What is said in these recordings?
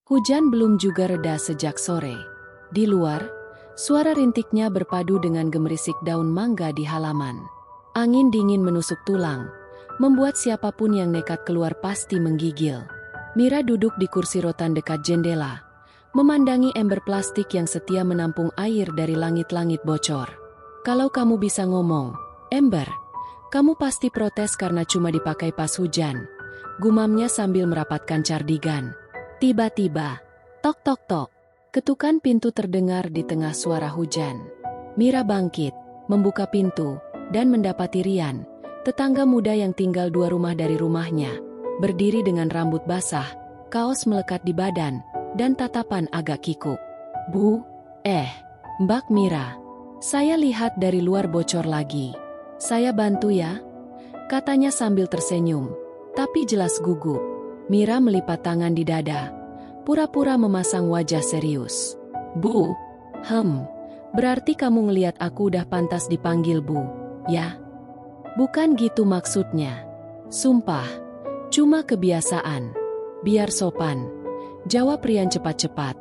Hujan belum juga reda sejak sore. Di luar, suara rintiknya berpadu dengan gemerisik daun mangga di halaman. Angin dingin menusuk tulang, membuat siapapun yang nekat keluar pasti menggigil. Mira duduk di kursi rotan dekat jendela, memandangi ember plastik yang setia menampung air dari langit-langit bocor. Kalau kamu bisa ngomong, ember, kamu pasti protes karena cuma dipakai pas hujan, gumamnya sambil merapatkan cardigan. Tiba-tiba, tok tok tok, ketukan pintu terdengar di tengah suara hujan. Mira bangkit, membuka pintu, dan mendapati Rian, tetangga muda yang tinggal 2 rumah dari rumahnya, berdiri dengan rambut basah, kaos melekat di badan, dan tatapan agak kikuk. Bu, Mbak Mira, saya lihat dari luar bocor lagi. Saya bantu ya? Katanya sambil tersenyum, tapi jelas gugup. Mira melipat tangan di dada, pura-pura memasang wajah serius. Bu, berarti kamu ngeliat aku udah pantas dipanggil Bu, ya? Bukan gitu maksudnya. Sumpah, cuma kebiasaan. Biar sopan, jawab Rian cepat-cepat.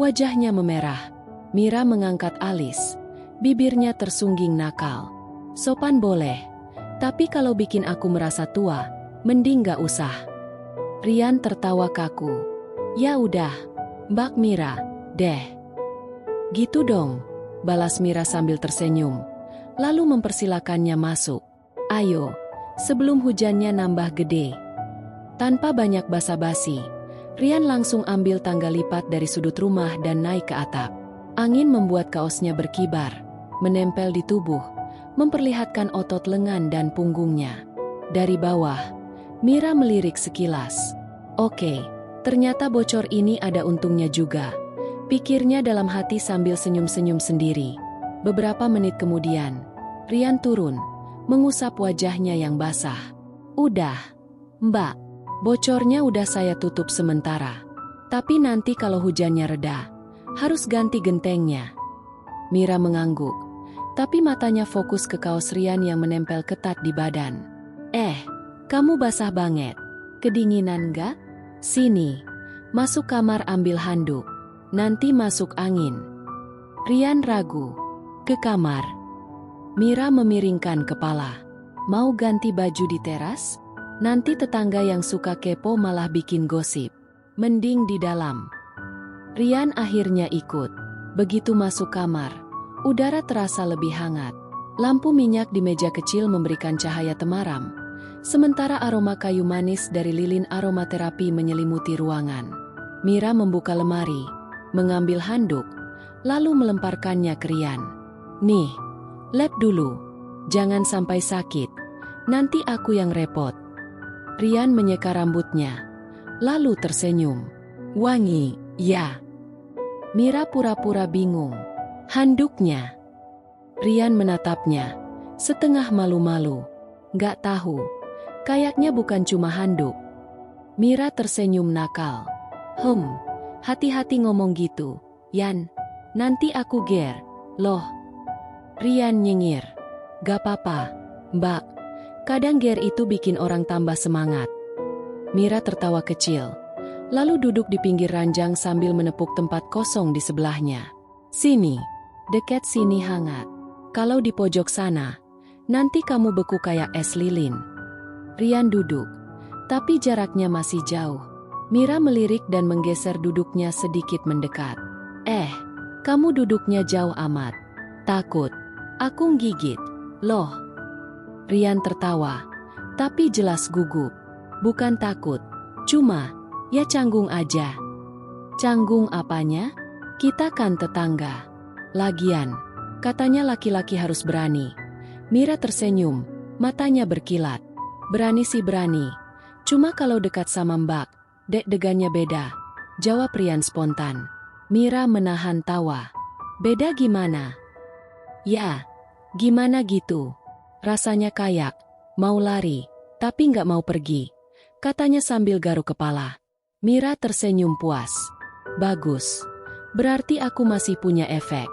Wajahnya memerah. Mira mengangkat alis, bibirnya tersungging nakal. Sopan boleh, tapi kalau bikin aku merasa tua, mending gak usah. Rian tertawa kaku. Ya udah, Mbak Mira, deh. Gitu dong, balas Mira sambil tersenyum, lalu mempersilakannya masuk. Ayo, sebelum hujannya nambah gede. Tanpa banyak basa-basi, Rian langsung ambil tangga lipat dari sudut rumah dan naik ke atap. Angin membuat kaosnya berkibar, menempel di tubuh, memperlihatkan otot lengan dan punggungnya. Dari bawah, Mira melirik sekilas. Oke, ternyata bocor ini ada untungnya juga, pikirnya dalam hati sambil senyum-senyum sendiri. Beberapa menit kemudian, Rian turun, mengusap wajahnya yang basah. Udah, Mbak, bocornya udah saya tutup sementara. Tapi nanti kalau hujannya reda, harus ganti gentengnya. Mira mengangguk, tapi matanya fokus ke kaos Rian yang menempel ketat di badan. Kamu basah banget. Kedinginan gak? Sini, masuk kamar ambil handuk. Nanti masuk angin. Rian ragu. Ke kamar. Mira memiringkan kepala. Mau ganti baju di teras? Nanti tetangga yang suka kepo malah bikin gosip. Mending di dalam. Rian akhirnya ikut. Begitu masuk kamar, udara terasa lebih hangat. Lampu minyak di meja kecil memberikan cahaya temaram, sementara aroma kayu manis dari lilin aromaterapi menyelimuti ruangan. Mira membuka lemari, mengambil handuk, lalu melemparkannya ke Rian. Nih, lap dulu. Jangan sampai sakit. Nanti aku yang repot. Rian menyeka rambutnya, lalu tersenyum. Wangi, ya. Mira pura-pura bingung. Handuknya. Rian menatapnya, setengah malu-malu. Gak tahu. Kayaknya bukan cuma handuk. Mira tersenyum nakal. Hati-hati ngomong gitu, Yan. Nanti aku ger, loh. Rian nyengir. Gak apa-apa, Mbak. Kadang ger itu bikin orang tambah semangat. Mira tertawa kecil, lalu duduk di pinggir ranjang sambil menepuk tempat kosong di sebelahnya. Sini, dekat sini hangat. Kalau di pojok sana, nanti kamu beku kayak es lilin. Rian duduk, tapi jaraknya masih jauh. Mira melirik dan menggeser duduknya sedikit mendekat. Kamu duduknya jauh amat. Takut? Aku gigit, loh. Rian tertawa, tapi jelas gugup. Bukan takut, cuma, ya canggung aja. Canggung apanya? Kita kan tetangga. Lagian, katanya laki-laki harus berani. Mira tersenyum, matanya berkilat. Berani sih berani. Cuma kalau dekat sama Mbak, deg-degannya beda. Jawab Rian spontan. Mira menahan tawa. Beda gimana? Ya, gimana gitu. Rasanya kayak, mau lari, tapi nggak mau pergi. Katanya sambil garuk kepala. Mira tersenyum puas. Bagus. Berarti aku masih punya efek.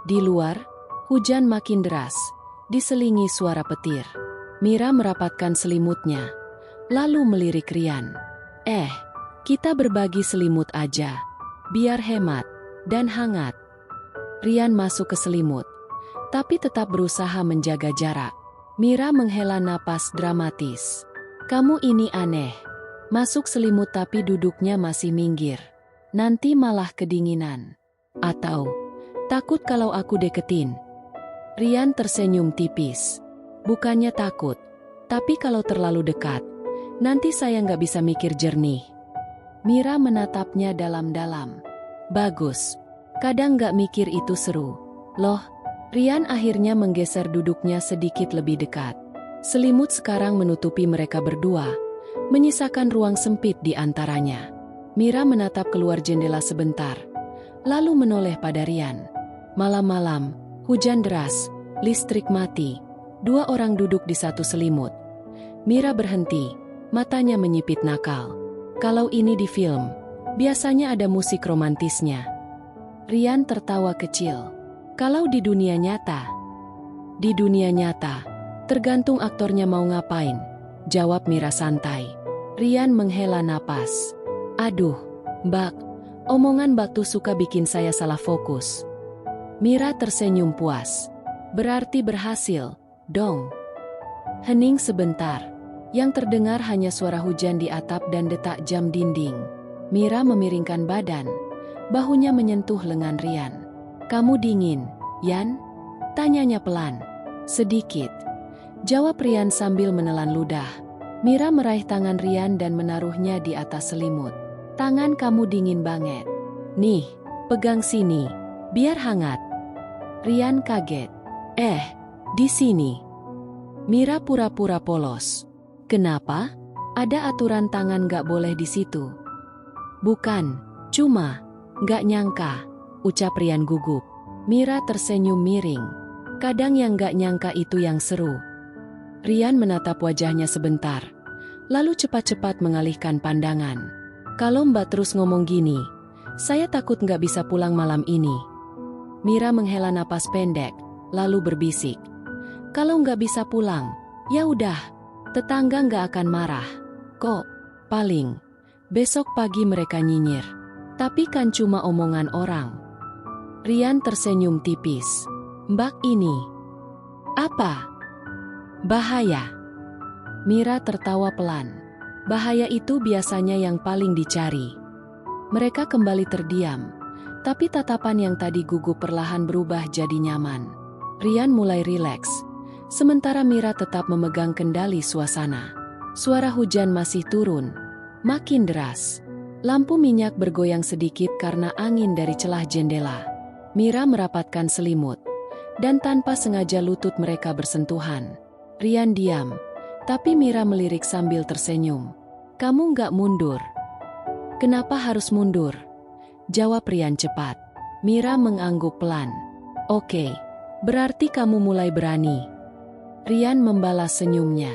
Di luar, hujan makin deras, diselingi suara petir. Mira merapatkan selimutnya, lalu melirik Rian. Kita berbagi selimut aja, biar hemat dan hangat. Rian masuk ke selimut, tapi tetap berusaha menjaga jarak. Mira menghela napas dramatis. Kamu ini aneh. Masuk selimut tapi duduknya masih minggir. Nanti malah kedinginan. Atau takut kalau aku deketin? Rian tersenyum tipis. Bukannya takut, tapi kalau terlalu dekat, nanti saya nggak bisa mikir jernih. Mira menatapnya dalam-dalam. Bagus. Kadang nggak mikir itu seru. Loh, Rian akhirnya menggeser duduknya sedikit lebih dekat. Selimut sekarang menutupi mereka berdua, menyisakan ruang sempit di antaranya. Mira menatap keluar jendela sebentar, lalu menoleh pada Rian. Malam-malam, hujan deras, listrik mati. Dua orang duduk di satu selimut. Mira berhenti, matanya menyipit nakal. Kalau ini di film, biasanya ada musik romantisnya. Rian tertawa kecil. Kalau di dunia nyata? Di dunia nyata, tergantung aktornya mau ngapain, jawab Mira santai. Rian menghela napas. Aduh, Mbak, omongan Mbak tuh suka bikin saya salah fokus. Mira tersenyum puas. Berarti berhasil, dong. Hening sebentar. Yang terdengar hanya suara hujan di atap dan detak jam dinding. Mira memiringkan badan. Bahunya menyentuh lengan Rian. Kamu dingin, Yan? Tanyanya pelan. Sedikit. Jawab Rian sambil menelan ludah. Mira meraih tangan Rian dan menaruhnya di atas selimut. Tangan kamu dingin banget. Nih, pegang sini. Biar hangat. Rian kaget. Di sini. Mira pura-pura polos. Kenapa? Ada aturan tangan gak boleh di situ. Bukan, cuma gak nyangka, ucap Rian gugup. Mira tersenyum miring. Kadang yang gak nyangka itu yang seru. Rian menatap wajahnya sebentar, lalu cepat-cepat mengalihkan pandangan. Kalau Mbak terus ngomong gini, saya takut gak bisa pulang malam ini. Mira menghela napas pendek, lalu berbisik. Kalau nggak bisa pulang, ya udah, tetangga nggak akan marah. Kok, paling, besok pagi mereka nyinyir. Tapi kan cuma omongan orang. Rian tersenyum tipis. Mbak ini. Apa? Bahaya. Mira tertawa pelan. Bahaya itu biasanya yang paling dicari. Mereka kembali terdiam, tapi tatapan yang tadi gugup perlahan berubah jadi nyaman. Rian mulai rileks, sementara Mira tetap memegang kendali suasana. Suara hujan masih turun, makin deras. Lampu minyak bergoyang sedikit karena angin dari celah jendela. Mira merapatkan selimut, dan tanpa sengaja lutut mereka bersentuhan. Rian diam, tapi Mira melirik sambil tersenyum. Kamu nggak mundur? Kenapa harus mundur? Jawab Rian cepat. Mira mengangguk pelan. Oke, berarti kamu mulai berani. Rian membalas senyumnya.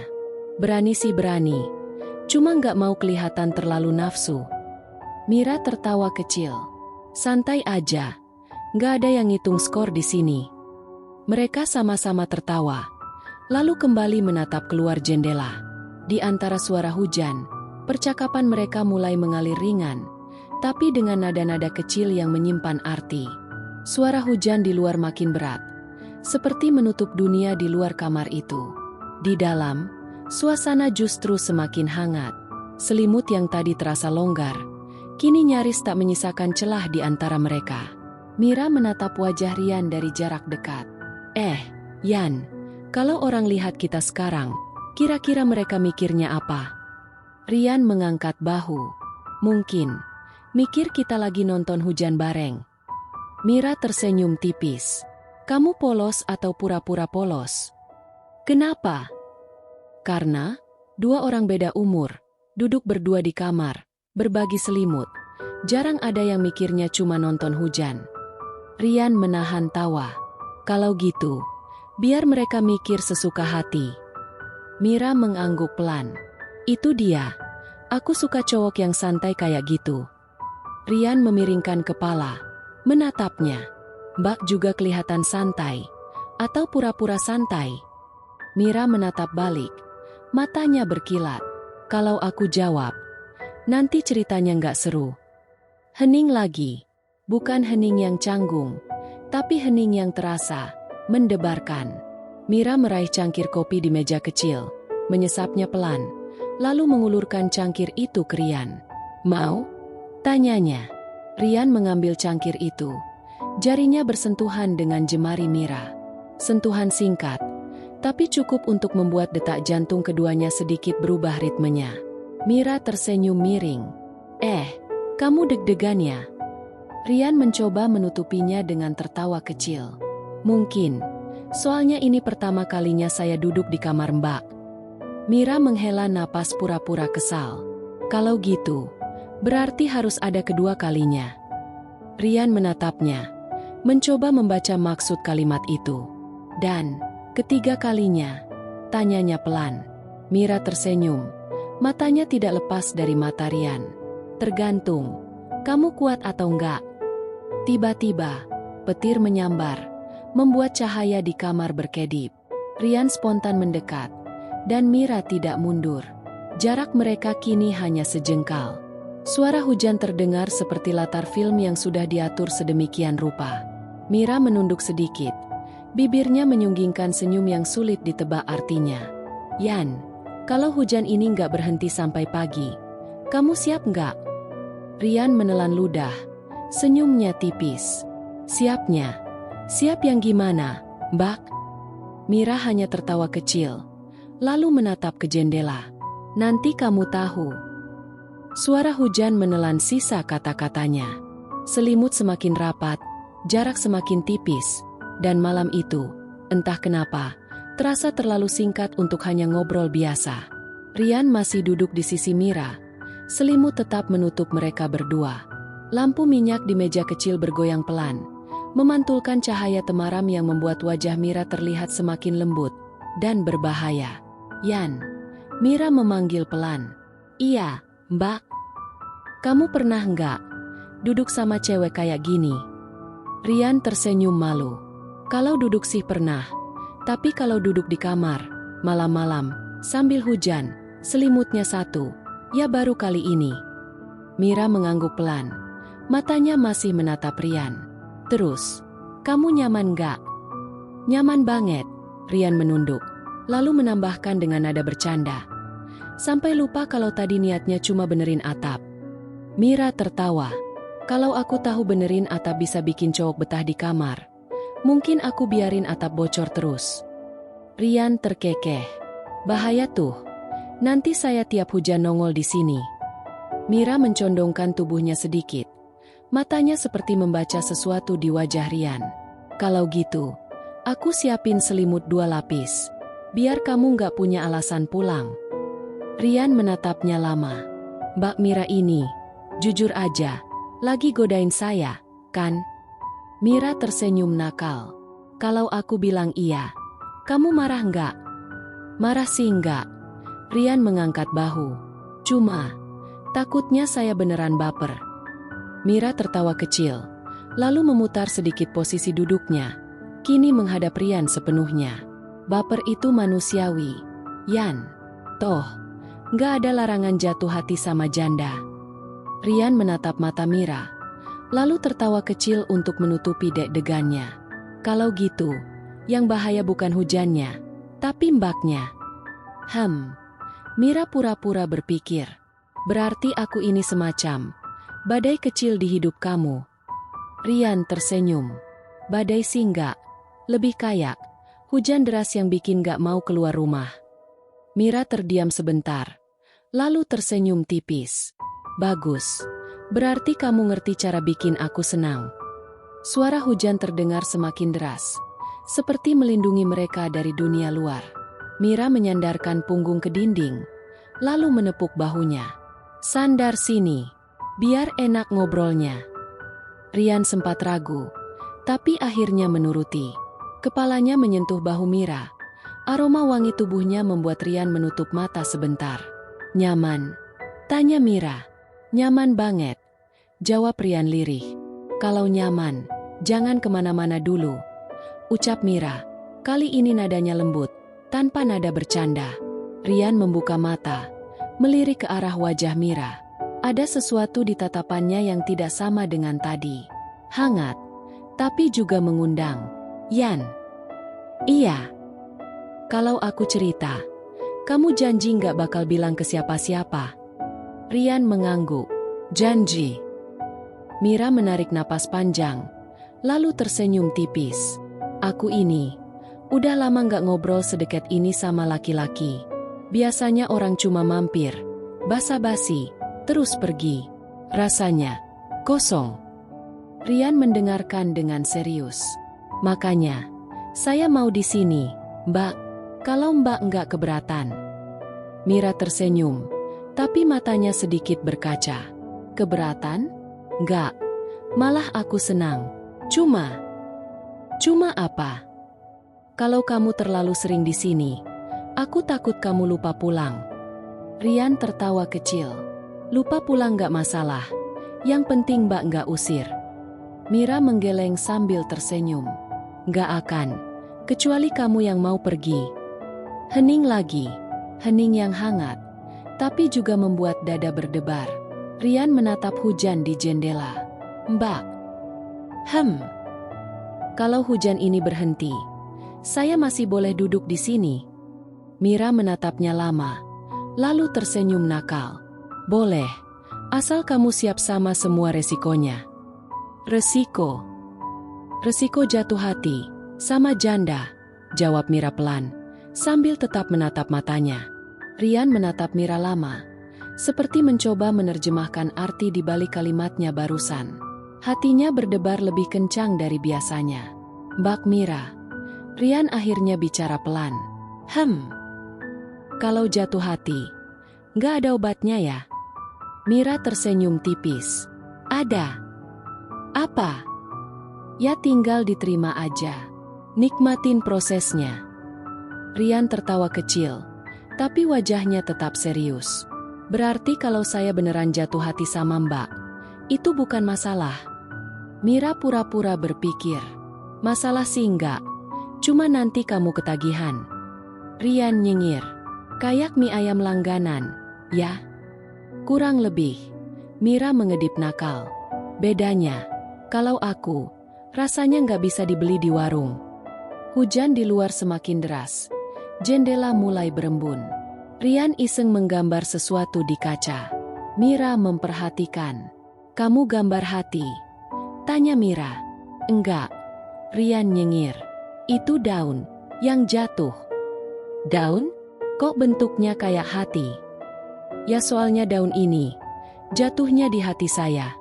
Berani sih berani, cuma nggak mau kelihatan terlalu nafsu. Mira tertawa kecil. Santai aja, nggak ada yang ngitung skor di sini. Mereka sama-sama tertawa, lalu kembali menatap keluar jendela. Di antara suara hujan, percakapan mereka mulai mengalir ringan, tapi dengan nada-nada kecil yang menyimpan arti. Suara hujan di luar makin berat, seperti menutup dunia di luar kamar itu. Di dalam, suasana justru semakin hangat. Selimut yang tadi terasa longgar, kini nyaris tak menyisakan celah di antara mereka. Mira menatap wajah Rian dari jarak dekat. Yan, kalau orang lihat kita sekarang, kira-kira mereka mikirnya apa? Rian mengangkat bahu. Mungkin mikir kita lagi nonton hujan bareng. Mira tersenyum tipis. Kamu polos atau pura-pura polos? Kenapa? Karena dua orang beda umur, duduk berdua di kamar, berbagi selimut. Jarang ada yang mikirnya cuma nonton hujan. Rian menahan tawa. Kalau gitu, biar mereka mikir sesuka hati. Mira mengangguk pelan. Itu dia. Aku suka cowok yang santai kayak gitu. Rian memiringkan kepala, menatapnya. Mbak juga kelihatan santai, atau pura-pura santai. Mira menatap balik, matanya berkilat. Kalau aku jawab, Nanti ceritanya nggak seru. Hening lagi. Bukan hening yang canggung, tapi hening yang terasa, mendebarkan. Mira meraih cangkir kopi di meja kecil, menyesapnya pelan, lalu mengulurkan cangkir itu ke Rian. "Mau?" tanyanya. Rian mengambil cangkir itu. Jarinya bersentuhan dengan jemari Mira. Sentuhan singkat, tapi cukup untuk membuat detak jantung keduanya sedikit berubah ritmenya. Mira tersenyum miring. Kamu deg-degan ya?" Rian mencoba menutupinya dengan tertawa kecil. "Mungkin, soalnya ini pertama kalinya saya duduk di kamar Mbak." Mira menghela napas pura-pura kesal. "Kalau gitu, berarti harus ada kedua kalinya." Rian menatapnya, mencoba membaca maksud kalimat itu. "Dan ketiga kalinya?" tanyanya pelan. Mira tersenyum, matanya tidak lepas dari mata Rian. "Tergantung, kamu kuat atau enggak." Tiba-tiba, petir menyambar, membuat cahaya di kamar berkedip. Rian spontan mendekat, dan Mira tidak mundur. Jarak mereka kini hanya sejengkal. Suara hujan terdengar seperti latar film yang sudah diatur sedemikian rupa. Mira menunduk sedikit. Bibirnya menyunggingkan senyum yang sulit ditebak artinya. "Yan, kalau hujan ini nggak berhenti sampai pagi, kamu siap nggak?" Rian menelan ludah. Senyumnya tipis. "Siapnya? Siap yang gimana, Mbak?" Mira hanya tertawa kecil, lalu menatap ke jendela. "Nanti kamu tahu." Suara hujan menelan sisa kata-katanya. Selimut semakin rapat, jarak semakin tipis, dan malam itu, entah kenapa, terasa terlalu singkat untuk hanya ngobrol biasa. Rian masih duduk di sisi Mira. Selimut tetap menutup mereka berdua. Lampu minyak di meja kecil bergoyang pelan, memantulkan cahaya temaram yang membuat wajah Mira terlihat semakin lembut dan berbahaya. "Yan." Mira memanggil pelan. "Iya, Mbak." "Kamu pernah nggak duduk sama cewek kayak gini?" Rian tersenyum malu. "Kalau duduk sih pernah, tapi kalau duduk di kamar, malam-malam, sambil hujan, selimutnya satu, ya baru kali ini." Mira mengangguk pelan. Matanya masih menatap Rian. "Terus, kamu nyaman nggak?" "Nyaman banget." Rian menunduk, lalu menambahkan dengan nada bercanda. "Sampai lupa kalau tadi niatnya cuma benerin atap." Mira tertawa. "Kalau aku tahu benerin atap bisa bikin cowok betah di kamar, mungkin aku biarin atap bocor terus." Rian terkekeh. "Bahaya tuh. Nanti saya tiap hujan nongol di sini." Mira mencondongkan tubuhnya sedikit. Matanya seperti membaca sesuatu di wajah Rian. "Kalau gitu, aku siapin selimut 2 lapis. Biar kamu nggak punya alasan pulang." Rian menatapnya lama. "Mbak Mira ini, jujur aja, lagi godain saya, kan?" Mira tersenyum nakal. "Kalau aku bilang iya, kamu marah nggak?" "Marah sih nggak." Rian mengangkat bahu. "Cuma, takutnya saya beneran baper." Mira tertawa kecil, lalu memutar sedikit posisi duduknya, kini menghadap Rian sepenuhnya. "Baper itu manusiawi, Yan. Toh, nggak ada larangan jatuh hati sama janda." Rian menatap mata Mira, lalu tertawa kecil untuk menutupi deg-degannya. "Kalau gitu, yang bahaya bukan hujannya, tapi mbaknya." Mira pura-pura berpikir. "Berarti aku ini semacam badai kecil di hidup kamu." Rian tersenyum. "Badai sih enggak, lebih kayak hujan deras yang bikin gak mau keluar rumah." Mira terdiam sebentar, lalu tersenyum tipis. "Bagus, berarti kamu ngerti cara bikin aku senang." Suara hujan terdengar semakin deras, seperti melindungi mereka dari dunia luar. Mira menyandarkan punggung ke dinding, lalu menepuk bahunya. "Sandar sini, biar enak ngobrolnya." Rian sempat ragu, tapi akhirnya menuruti. Kepalanya menyentuh bahu Mira. Aroma wangi tubuhnya membuat Rian menutup mata sebentar. "Nyaman?" tanya Mira. "Nyaman banget," jawab Rian lirih. "Kalau nyaman, jangan kemana-mana dulu," ucap Mira. Kali ini nadanya lembut, tanpa nada bercanda. Rian membuka mata, melirik ke arah wajah Mira. Ada sesuatu di tatapannya yang tidak sama dengan tadi. Hangat, tapi juga mengundang. Yan. Iya. Kalau aku cerita, kamu janji nggak bakal bilang ke siapa-siapa. Rian mengangguk. Janji. Mira menarik napas panjang, lalu tersenyum tipis. Aku ini, udah lama nggak ngobrol sedekat ini sama laki-laki. Biasanya orang cuma mampir, basa-basi, terus pergi. Rasanya kosong. Rian mendengarkan dengan serius. Makanya, saya mau di sini, Mbak. Kalau Mbak nggak keberatan. Mira tersenyum, tapi matanya sedikit berkaca. Keberatan? Nggak. Malah aku senang. Cuma apa? Kalau kamu terlalu sering di sini, aku takut kamu lupa pulang. Rian tertawa kecil. Lupa pulang nggak masalah. Yang penting Mbak nggak usir. Mira menggeleng sambil tersenyum. Nggak akan, kecuali kamu yang mau pergi. Hening lagi. Hening yang hangat, tapi juga membuat dada berdebar. Rian menatap hujan di jendela. Mbak. Kalau hujan ini berhenti, saya masih boleh duduk di sini. Mira menatapnya lama, lalu tersenyum nakal. Boleh, asal kamu siap sama semua resikonya. Resiko? Resiko jatuh hati, sama janda, jawab Mira pelan, sambil tetap menatap matanya. Rian menatap Mira lama, seperti mencoba menerjemahkan arti di balik kalimatnya barusan. Hatinya berdebar lebih kencang dari biasanya. Mbak Mira. Rian akhirnya bicara pelan. Kalau jatuh hati, nggak ada obatnya ya? Mira tersenyum tipis. Ada. Apa? Ya tinggal diterima aja. Nikmatin prosesnya. Rian tertawa kecil, tapi wajahnya tetap serius. Berarti kalau saya beneran jatuh hati sama Mbak, itu bukan masalah. Mira pura-pura berpikir. Masalah sih enggak, cuma nanti kamu ketagihan. Rian nyengir. Kayak mie ayam langganan, ya? Kurang lebih. Mira mengedip nakal. Bedanya, kalau aku, rasanya nggak bisa dibeli di warung. Hujan di luar semakin deras. Jendela mulai berembun. Rian iseng menggambar sesuatu di kaca. Mira memperhatikan. Kamu gambar hati? Tanya Mira. Enggak. Rian nyengir. Itu daun yang jatuh. Daun? Kok bentuknya kayak hati? Ya soalnya daun ini jatuhnya di hati saya.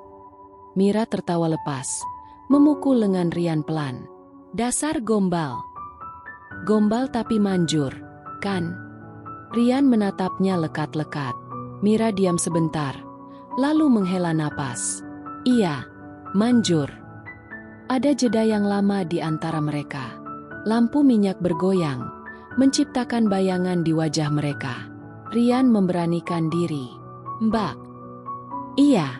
Mira tertawa lepas, memukul lengan Rian pelan. Dasar gombal. Gombal tapi manjur, kan? Rian menatapnya lekat-lekat. Mira diam sebentar, lalu menghela napas. Iya, manjur. Ada jeda yang lama di antara mereka. Lampu minyak bergoyang, menciptakan bayangan di wajah mereka. Rian memberanikan diri. Mbak. Iya.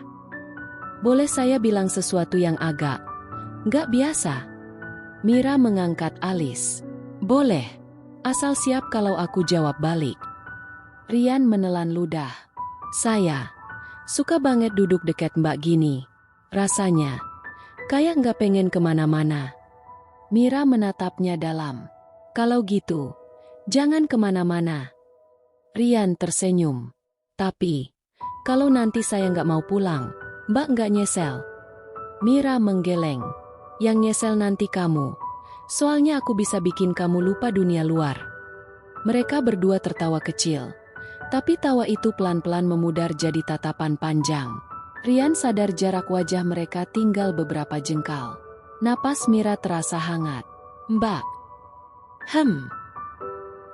Boleh saya bilang sesuatu yang agak nggak biasa? Mira mengangkat alis. Boleh. Asal siap kalau aku jawab balik. Rian menelan ludah. Saya suka banget duduk dekat Mbak gini. Rasanya kayak nggak pengen kemana-mana. Mira menatapnya dalam. Kalau gitu, jangan kemana-mana. Rian tersenyum. Tapi, kalau nanti saya nggak mau pulang, Mbak nggak nyesel? Mira menggeleng. Yang nyesel nanti kamu. Soalnya aku bisa bikin kamu lupa dunia luar. Mereka berdua tertawa kecil. Tapi tawa itu pelan-pelan memudar jadi tatapan panjang. Rian sadar jarak wajah mereka tinggal beberapa jengkal. Napas Mira terasa hangat. Mbak.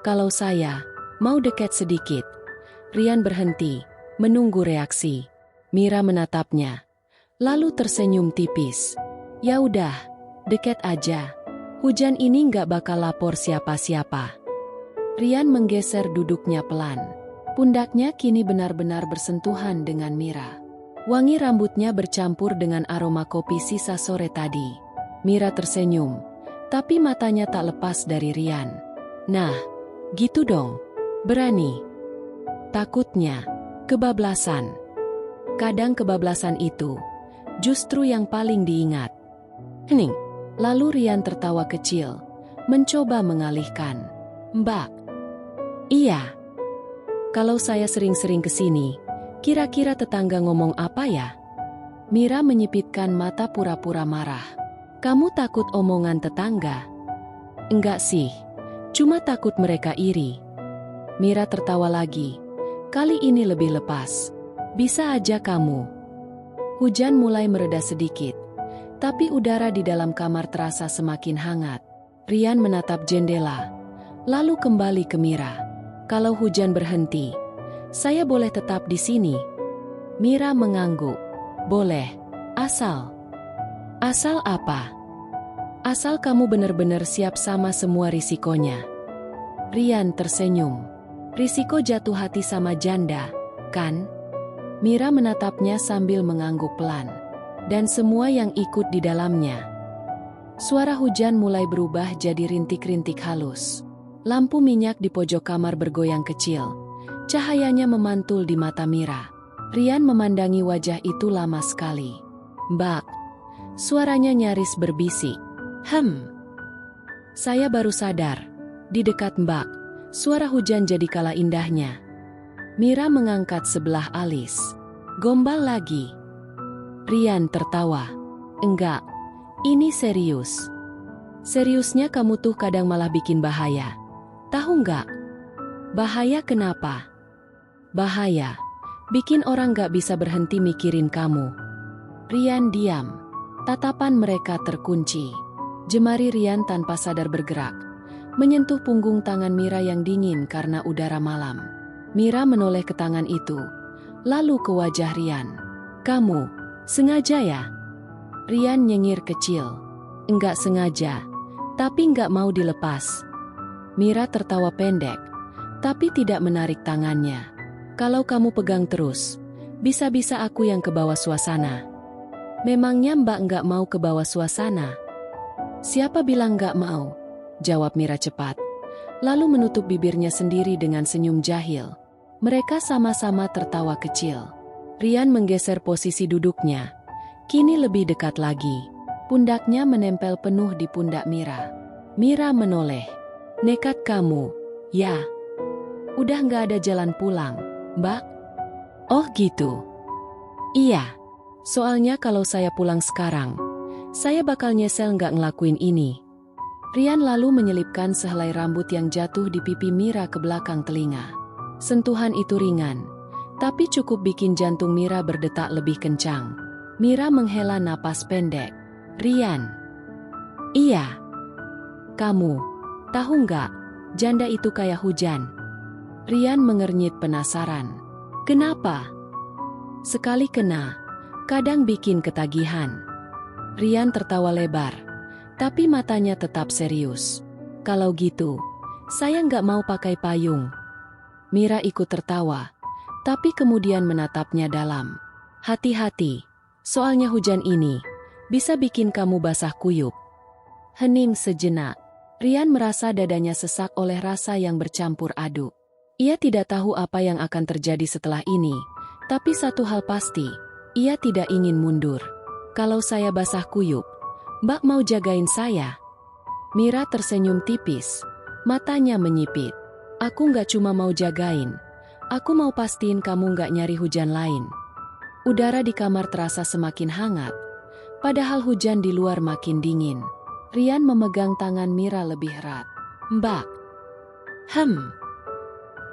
Kalau saya mau dekat sedikit. Rian berhenti, menunggu reaksi. Mira menatapnya, lalu tersenyum tipis. Ya udah, dekat aja. Hujan ini nggak bakal lapor siapa-siapa. Rian menggeser duduknya pelan. Pundaknya kini benar-benar bersentuhan dengan Mira. Wangi rambutnya bercampur dengan aroma kopi sisa sore tadi. Mira tersenyum, tapi matanya tak lepas dari Rian. Nah, gitu dong. Berani. Takutnya, kebablasan. Kadang kebablasan itu justru yang paling diingat. Hening. Lalu Rian tertawa kecil, mencoba mengalihkan. Mbak. Iya. Kalau saya sering-sering kesini, kira-kira tetangga ngomong apa ya? Mira menyipitkan mata pura-pura marah. Kamu takut omongan tetangga? Enggak sih, cuma takut mereka iri. Mira tertawa lagi. Kali ini lebih lepas. Bisa aja kamu. Hujan mulai mereda sedikit, tapi udara di dalam kamar terasa semakin hangat. Rian menatap jendela, lalu kembali ke Mira. Kalau hujan berhenti, saya boleh tetap di sini? Mira mengangguk. Boleh, asal. Asal apa? Asal kamu benar-benar siap sama semua risikonya. Rian tersenyum. Risiko jatuh hati sama janda, kan? Mira menatapnya sambil mengangguk pelan. Dan semua yang ikut di dalamnya. Suara hujan mulai berubah jadi rintik-rintik halus. Lampu minyak di pojok kamar bergoyang kecil. Cahayanya memantul di mata Mira. Rian memandangi wajah itu lama sekali. Mbak. Suaranya nyaris berbisik. Saya baru sadar. Di dekat Mbak, suara hujan jadi kalah indahnya. Mira mengangkat sebelah alis. Gombal lagi. Rian tertawa. Enggak, ini serius. Seriusnya kamu tuh kadang malah bikin bahaya. Tahu nggak? Bahaya kenapa? Bahaya. Bikin orang gak bisa berhenti mikirin kamu. Rian diam. Tatapan mereka terkunci. Jemari Rian tanpa sadar bergerak, menyentuh punggung tangan Mira yang dingin karena udara malam. Mira menoleh ke tangan itu, lalu ke wajah Rian. Kamu, sengaja ya? Rian nyengir kecil. Enggak sengaja, tapi enggak mau dilepas. Mira tertawa pendek, tapi tidak menarik tangannya. Kalau kamu pegang terus, bisa-bisa aku yang kebawa suasana. Memangnya Mbak enggak mau kebawa suasana? Siapa bilang enggak mau? Jawab Mira cepat. Lalu menutup bibirnya sendiri dengan senyum jahil. Mereka sama-sama tertawa kecil. Rian menggeser posisi duduknya. Kini lebih dekat lagi. Pundaknya menempel penuh di pundak Mira. Mira menoleh. Nekat kamu, ya. Udah enggak ada jalan pulang. Mbak? Oh gitu. Iya. Soalnya kalau saya pulang sekarang, saya bakal nyesel nggak ngelakuin ini. Rian lalu menyelipkan sehelai rambut yang jatuh di pipi Mira ke belakang telinga. Sentuhan itu ringan, tapi cukup bikin jantung Mira berdetak lebih kencang. Mira menghela napas pendek. Rian. Iya. Kamu, tahu nggak, janda itu kayak hujan. Rian mengernyit penasaran. Kenapa? Sekali kena, kadang bikin ketagihan. Rian tertawa lebar, tapi matanya tetap serius. Kalau gitu, saya nggak mau pakai payung. Mira ikut tertawa, tapi kemudian menatapnya dalam. Hati-hati, soalnya hujan ini bisa bikin kamu basah kuyup. Hening sejenak. Rian merasa dadanya sesak oleh rasa yang bercampur aduk. Ia tidak tahu apa yang akan terjadi setelah ini, tapi satu hal pasti, ia tidak ingin mundur. Kalau saya basah kuyup, Mbak mau jagain saya? Mira tersenyum tipis, matanya menyipit. Aku nggak cuma mau jagain, aku mau pastiin kamu nggak nyari hujan lain. Udara di kamar terasa semakin hangat, padahal hujan di luar makin dingin. Rian memegang tangan Mira lebih erat. Mbak.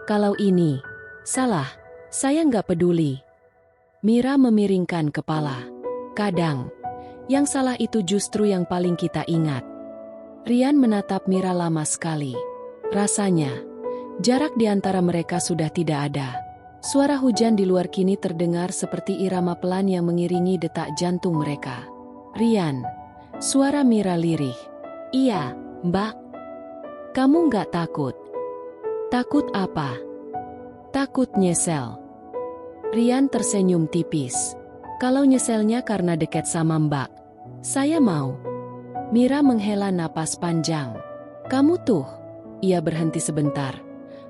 Kalau ini salah, saya nggak peduli. Mira memiringkan kepala. Kadang, yang salah itu justru yang paling kita ingat. Rian menatap Mira lama sekali. Rasanya, jarak di antara mereka sudah tidak ada. Suara hujan di luar kini terdengar seperti irama pelan yang mengiringi detak jantung mereka. Rian, suara Mira lirih. Iya, Mbak. Kamu nggak takut? Takut apa? Takut nyesel. Rian tersenyum tipis. Kalau nyeselnya karena dekat sama Mbak, saya mau. Mira menghela napas panjang. Kamu tuh. Ia berhenti sebentar,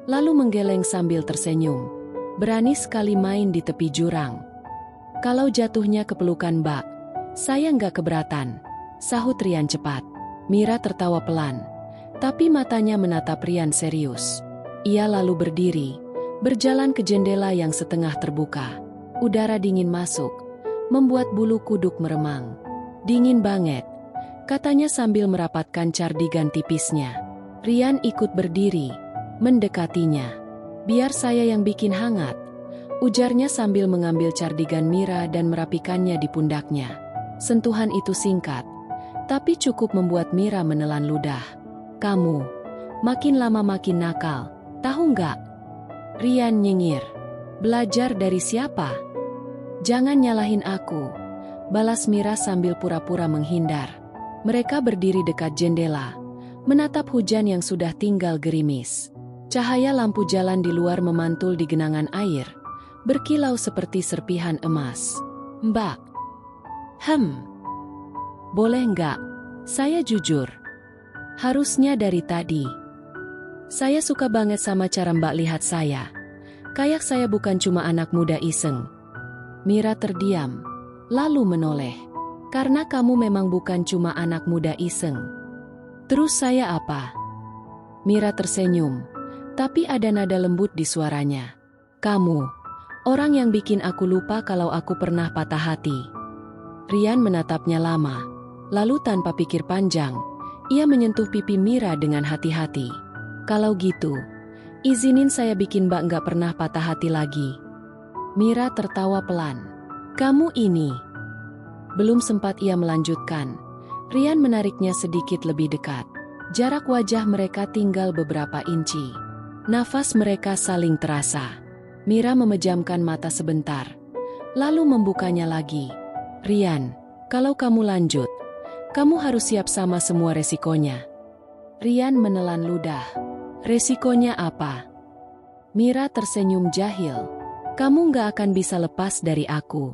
lalu menggeleng sambil tersenyum. Berani sekali main di tepi jurang. Kalau jatuhnya ke pelukan Mbak, saya nggak keberatan, sahut Rian cepat. Mira tertawa pelan, tapi matanya menatap Rian serius. Ia lalu berdiri, berjalan ke jendela yang setengah terbuka. Udara dingin masuk, membuat bulu kuduk meremang. Dingin banget, katanya sambil merapatkan cardigan tipisnya. Rian ikut berdiri, mendekatinya. Biar saya yang bikin hangat, ujarnya sambil mengambil cardigan Mira dan merapikannya di pundaknya. Sentuhan itu singkat, tapi cukup membuat Mira menelan ludah. Kamu, makin lama makin nakal, tahu nggak? Rian nyengir. Belajar dari siapa? Jangan nyalahin aku, balas Mira sambil pura-pura menghindar. Mereka berdiri dekat jendela, menatap hujan yang sudah tinggal gerimis. Cahaya lampu jalan di luar memantul di genangan air, berkilau seperti serpihan emas. Mbak. Boleh nggak? Saya jujur. Harusnya dari tadi. Saya suka banget sama cara Mbak lihat saya. Kayak saya bukan cuma anak muda iseng. Mira terdiam, lalu menoleh. Karena kamu memang bukan cuma anak muda iseng. Terus saya apa? Mira tersenyum, tapi ada nada lembut di suaranya. Kamu, orang yang bikin aku lupa kalau aku pernah patah hati. Rian menatapnya lama, lalu tanpa pikir panjang, ia menyentuh pipi Mira dengan hati-hati. Kalau gitu, izinin saya bikin Mbak nggak pernah patah hati lagi. Mira tertawa pelan. Kamu ini. Belum sempat ia melanjutkan, Rian menariknya sedikit lebih dekat. Jarak wajah mereka tinggal beberapa inci. Nafas mereka saling terasa. Mira memejamkan mata sebentar, lalu membukanya lagi. Rian, kalau kamu lanjut, kamu harus siap sama semua resikonya. Rian menelan ludah. Resikonya apa? Mira tersenyum jahil. Kamu nggak akan bisa lepas dari aku.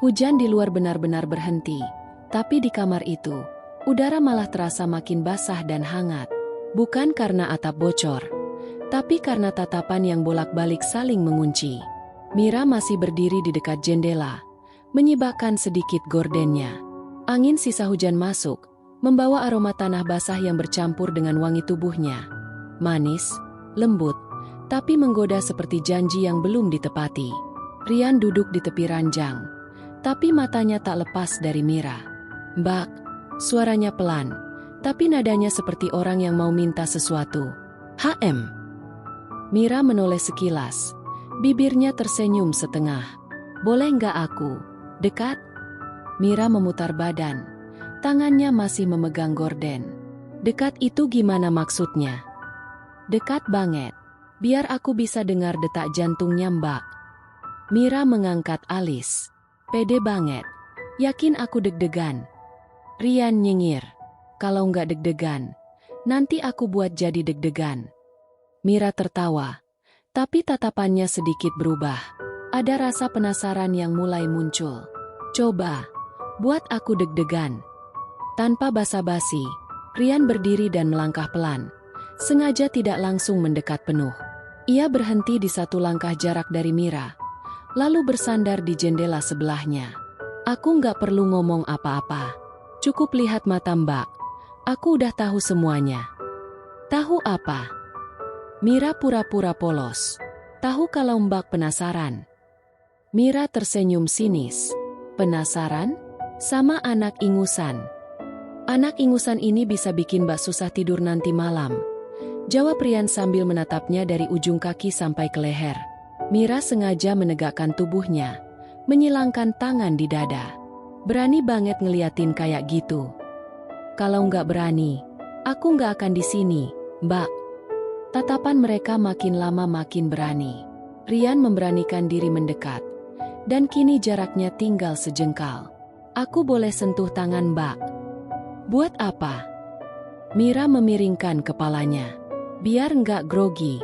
Hujan di luar benar-benar berhenti, tapi di kamar itu, udara malah terasa makin basah dan hangat. Bukan karena atap bocor, tapi karena tatapan yang bolak-balik saling mengunci. Mira masih berdiri di dekat jendela, menyibakkan sedikit gordennya. Angin sisa hujan masuk, membawa aroma tanah basah yang bercampur dengan wangi tubuhnya. Manis, lembut, tapi menggoda seperti janji yang belum ditepati. Rian duduk di tepi ranjang, tapi matanya tak lepas dari Mira. Mbak, suaranya pelan, tapi nadanya seperti orang yang mau minta sesuatu. Mira menoleh sekilas, bibirnya tersenyum setengah. Boleh nggak aku dekat? Mira memutar badan, tangannya masih memegang gorden. Dekat itu gimana maksudnya? Dekat banget, biar aku bisa dengar detak jantungnya Mbak. Mira mengangkat alis. Pede banget, yakin aku deg-degan? Rian nyengir. Kalau nggak deg-degan, nanti aku buat jadi deg-degan. Mira tertawa, tapi tatapannya sedikit berubah. Ada rasa penasaran yang mulai muncul. Coba, buat aku deg-degan. Tanpa basa-basi, Rian berdiri dan melangkah pelan, sengaja tidak langsung mendekat penuh. Ia berhenti di satu langkah jarak dari Mira, lalu bersandar di jendela sebelahnya. Aku nggak perlu ngomong apa-apa. Cukup lihat mata Mbak. Aku udah tahu semuanya. Tahu apa? Mira pura-pura polos. Tahu kalau Mbak penasaran. Mira tersenyum sinis. Penasaran? Sama anak ingusan. Anak ingusan ini bisa bikin Mbak susah tidur nanti malam. Jawab Rian sambil menatapnya dari ujung kaki sampai ke leher. Mira sengaja menegakkan tubuhnya, menyilangkan tangan di dada. Berani banget ngeliatin kayak gitu. Kalau nggak berani, aku nggak akan di sini, Mbak. Tatapan mereka makin lama makin berani. Rian memberanikan diri mendekat, dan kini jaraknya tinggal sejengkal. Aku boleh sentuh tangan Mbak? Buat apa? Mira memiringkan kepalanya. Biar nggak grogi.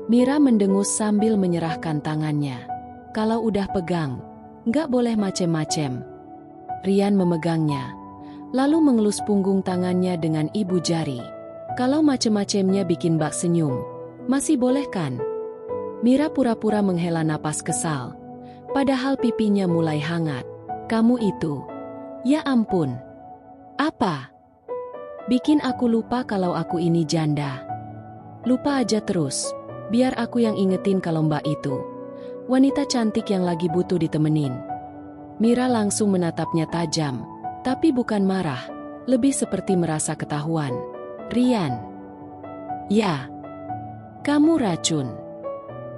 Mira mendengus sambil menyerahkan tangannya. Kalau udah pegang, nggak boleh macem-macem. Rian memegangnya, lalu mengelus punggung tangannya dengan ibu jari. Kalau macem-macemnya bikin Mbak senyum, masih boleh kan? Mira pura-pura menghela napas kesal, Padahal pipinya mulai hangat. Kamu itu. Ya ampun. Apa? Bikin aku lupa kalau aku ini janda. Lupa aja terus. Biar aku yang ingetin kalau Mbak itu wanita cantik yang lagi butuh ditemenin. Mira langsung menatapnya tajam. Tapi bukan marah. Lebih seperti merasa ketahuan. Rian. Ya. Kamu racun.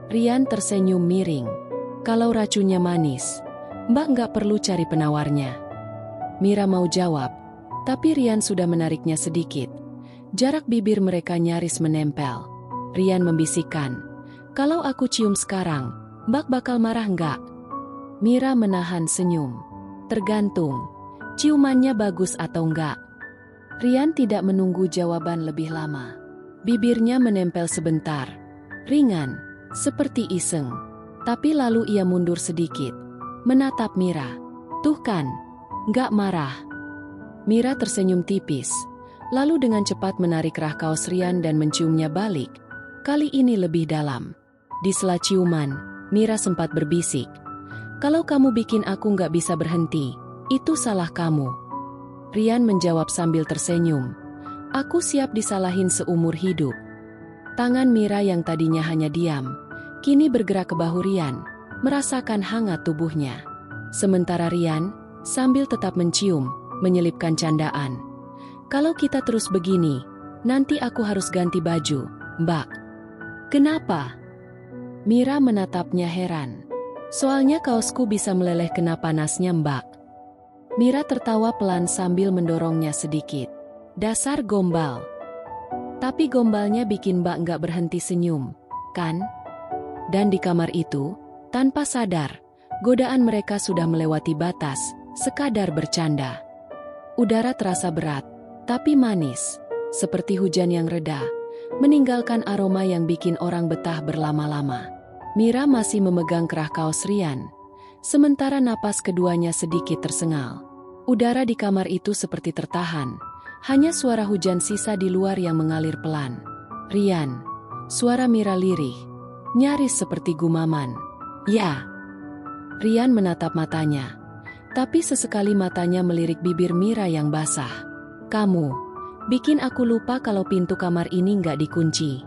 Rian tersenyum miring. Kalau racunnya manis, Mbak nggak perlu cari penawarnya. Mira mau jawab, tapi Rian sudah menariknya sedikit. Jarak bibir mereka nyaris menempel. Rian membisikkan, kalau aku cium sekarang, Mbak bakal marah nggak? Mira menahan senyum. Tergantung, ciumannya bagus atau enggak. Rian tidak menunggu jawaban lebih lama. Bibirnya menempel sebentar. Ringan, seperti iseng. Tapi lalu ia mundur sedikit. Menatap Mira. Tuh kan, nggak marah. Mira tersenyum tipis. Lalu dengan cepat menarik rah kaos Rian dan menciumnya balik. Kali ini lebih dalam. Di sela ciuman, Mira sempat berbisik. Kalau kamu bikin aku nggak bisa berhenti, itu salah kamu. Rian menjawab sambil tersenyum. Aku siap disalahin seumur hidup. Tangan Mira yang tadinya hanya diam, kini bergerak ke bahu Rian, merasakan hangat tubuhnya. Sementara Rian, sambil tetap mencium, menyelipkan candaan. Kalau kita terus begini, nanti aku harus ganti baju, Mbak. Kenapa? Mira menatapnya heran. Soalnya kaosku bisa meleleh kena panasnya, Mbak. Mira tertawa pelan sambil mendorongnya sedikit. Dasar gombal. Tapi gombalnya bikin Mbak nggak berhenti senyum, kan? Dan di kamar itu, tanpa sadar, godaan mereka sudah melewati batas, sekadar bercanda. Udara terasa berat, tapi manis, seperti hujan yang reda, meninggalkan aroma yang bikin orang betah berlama-lama. Mira masih memegang kerah kaos Rian, sementara napas keduanya sedikit tersengal. Udara di kamar itu seperti tertahan. Hanya suara hujan sisa di luar yang mengalir pelan. Rian. Suara Mira lirih. Nyaris seperti gumaman. Ya. Rian menatap matanya. Tapi sesekali matanya melirik bibir Mira yang basah. Kamu. Bikin aku lupa kalau pintu kamar ini nggak dikunci.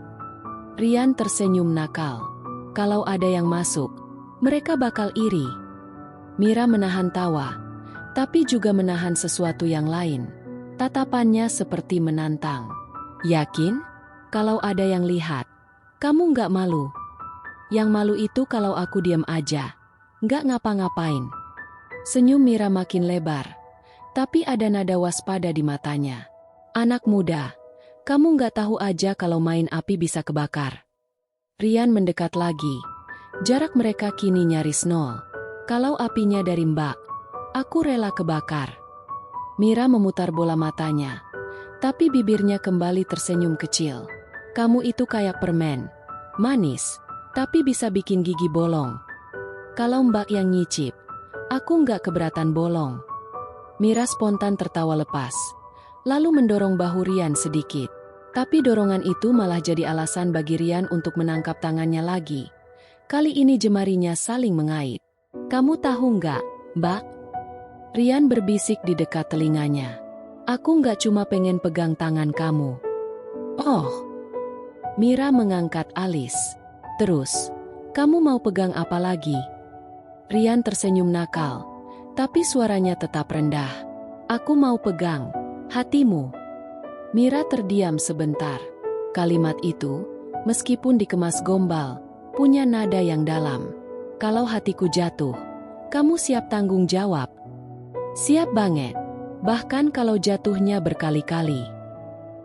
Rian tersenyum nakal. Kalau ada yang masuk, mereka bakal iri. Mira menahan tawa. Tapi juga menahan sesuatu yang lain. Tatapannya seperti menantang. Yakin? Kalau ada yang lihat, kamu nggak malu? Yang malu itu kalau aku diam aja, nggak ngapa-ngapain. Senyum Mira makin lebar, tapi ada nada waspada di matanya. Anak muda, kamu nggak tahu aja kalau main api bisa kebakar. Rian mendekat lagi. Jarak mereka kini nyaris nol. Kalau apinya dari Mbak, aku rela kebakar. Mira memutar bola matanya, tapi bibirnya kembali tersenyum kecil. Kamu itu kayak permen, manis, tapi bisa bikin gigi bolong. Kalau Mbak yang nyicip, aku nggak keberatan bolong. Mira spontan tertawa lepas, lalu mendorong bahu Rian sedikit. Tapi dorongan itu malah jadi alasan bagi Rian untuk menangkap tangannya lagi. Kali ini jemarinya saling mengait. Kamu tahu nggak, Mbak? Rian berbisik di dekat telinganya. Aku nggak cuma pengen pegang tangan kamu. Oh. Mira mengangkat alis. Terus, kamu mau pegang apa lagi? Rian tersenyum nakal, tapi suaranya tetap rendah. Aku mau pegang hatimu. Mira terdiam sebentar. Kalimat itu, meskipun dikemas gombal, punya nada yang dalam. Kalau hatiku jatuh, kamu siap tanggung jawab? Siap banget, bahkan kalau jatuhnya berkali-kali.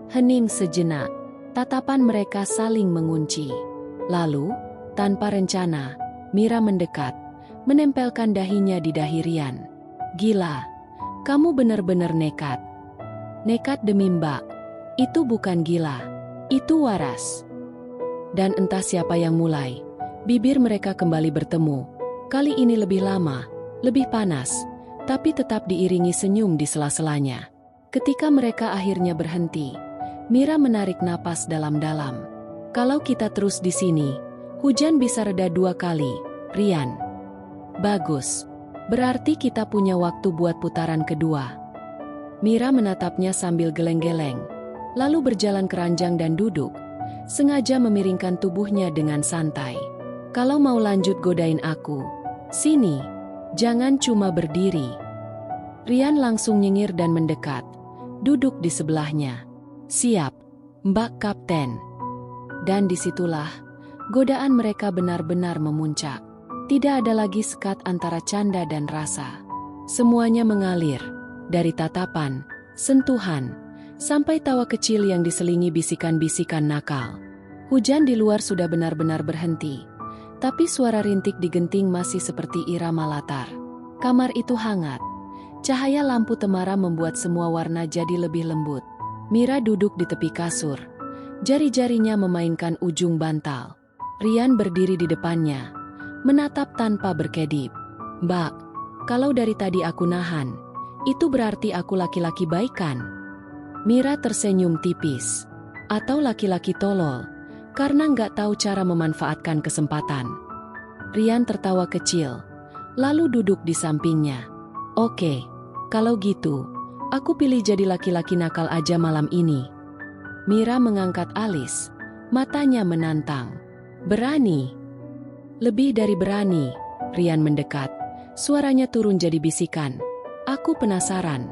Hening sejenak, tatapan mereka saling mengunci. Lalu, tanpa rencana, Mira mendekat, menempelkan dahinya di dahi Rian. Gila, kamu benar-benar nekat. Nekat demi Mbak, itu bukan gila, itu waras. Dan entah siapa yang mulai, bibir mereka kembali bertemu. Kali ini lebih lama, lebih panas, tapi tetap diiringi senyum di sela-selanya. Ketika mereka akhirnya berhenti, Mira menarik napas dalam-dalam. Kalau kita terus di sini, hujan bisa reda 2 kali, Rian. Bagus. Berarti kita punya waktu buat putaran kedua. Mira menatapnya sambil geleng-geleng, lalu berjalan ke ranjang dan duduk, sengaja memiringkan tubuhnya dengan santai. Kalau mau lanjut godain aku, sini, jangan cuma berdiri. Rian langsung nyengir dan mendekat, duduk di sebelahnya. Siap, Mbak Kapten. Dan disitulah, godaan mereka benar-benar memuncak. Tidak ada lagi sekat antara canda dan rasa. Semuanya mengalir, dari tatapan, sentuhan, sampai tawa kecil yang diselingi bisikan-bisikan nakal. Hujan di luar sudah benar-benar berhenti, tapi suara rintik di genting masih seperti irama latar. Kamar itu hangat. Cahaya lampu temara membuat semua warna jadi lebih lembut. Mira duduk di tepi kasur. Jari-jarinya memainkan ujung bantal. Rian berdiri di depannya, menatap tanpa berkedip. Mbak, kalau dari tadi aku nahan, itu berarti aku laki-laki baik kan? Mira tersenyum tipis. Atau laki-laki tolol, karena nggak tahu cara memanfaatkan kesempatan. Rian tertawa kecil, lalu duduk di sampingnya. Oke, kalau gitu, aku pilih jadi laki-laki nakal aja malam ini. Mira mengangkat alis, matanya menantang. Berani? Lebih dari berani, Rian mendekat. Suaranya turun jadi bisikan. Aku penasaran.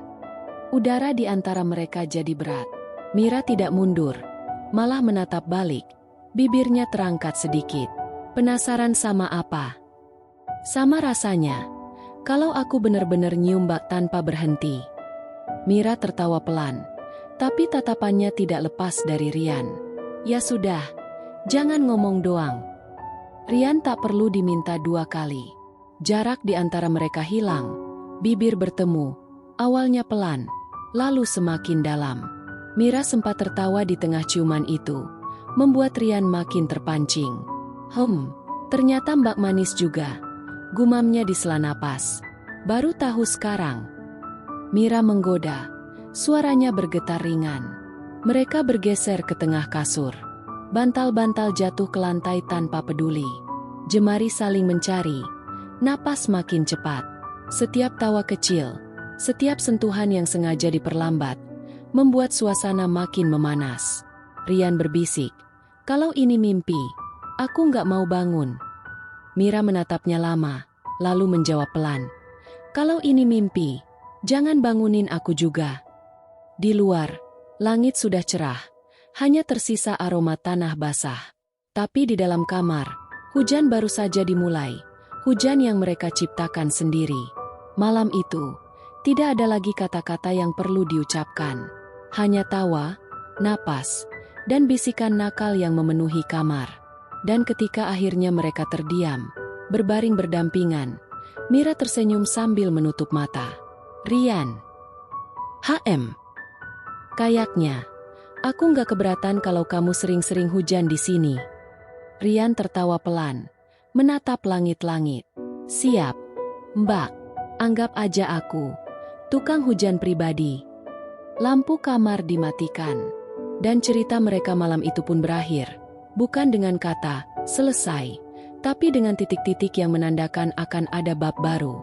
Udara di antara mereka jadi berat. Mira tidak mundur, malah menatap balik. Bibirnya terangkat sedikit. Penasaran sama apa? Sama rasanya, kalau aku benar-benar nyium bak tanpa berhenti. Mira tertawa pelan, tapi tatapannya tidak lepas dari Rian. Ya sudah, jangan ngomong doang. Rian tak perlu diminta dua kali. Jarak di antara mereka hilang, bibir bertemu, awalnya pelan, lalu semakin dalam. Mira sempat tertawa di tengah ciuman itu, membuat Rian makin terpancing. Ternyata Mbak manis juga, gumamnya di sela napas. Baru tahu sekarang. Mira menggoda, suaranya bergetar ringan. Mereka bergeser ke tengah kasur. Bantal-bantal jatuh ke lantai tanpa peduli. Jemari saling mencari, napas makin cepat. Setiap tawa kecil, setiap sentuhan yang sengaja diperlambat, membuat suasana makin memanas. Rian berbisik, kalau ini mimpi, aku nggak mau bangun. Mira menatapnya lama, lalu menjawab pelan. Kalau ini mimpi, jangan bangunin aku juga. Di luar, langit sudah cerah. Hanya tersisa aroma tanah basah. Tapi di dalam kamar, hujan baru saja dimulai. Hujan yang mereka ciptakan sendiri. Malam itu, tidak ada lagi kata-kata yang perlu diucapkan. Hanya tawa, napas, dan bisikan nakal yang memenuhi kamar. Dan ketika akhirnya mereka terdiam, berbaring berdampingan, Mira tersenyum sambil menutup mata. Rian. Kayaknya, aku nggak keberatan kalau kamu sering-sering hujan di sini. Rian tertawa pelan, menatap langit-langit. Siap, Mbak. Anggap aja aku tukang hujan pribadi. Lampu kamar dimatikan, dan cerita mereka malam itu pun berakhir. Bukan dengan kata selesai, tapi dengan titik-titik yang menandakan akan ada bab baru.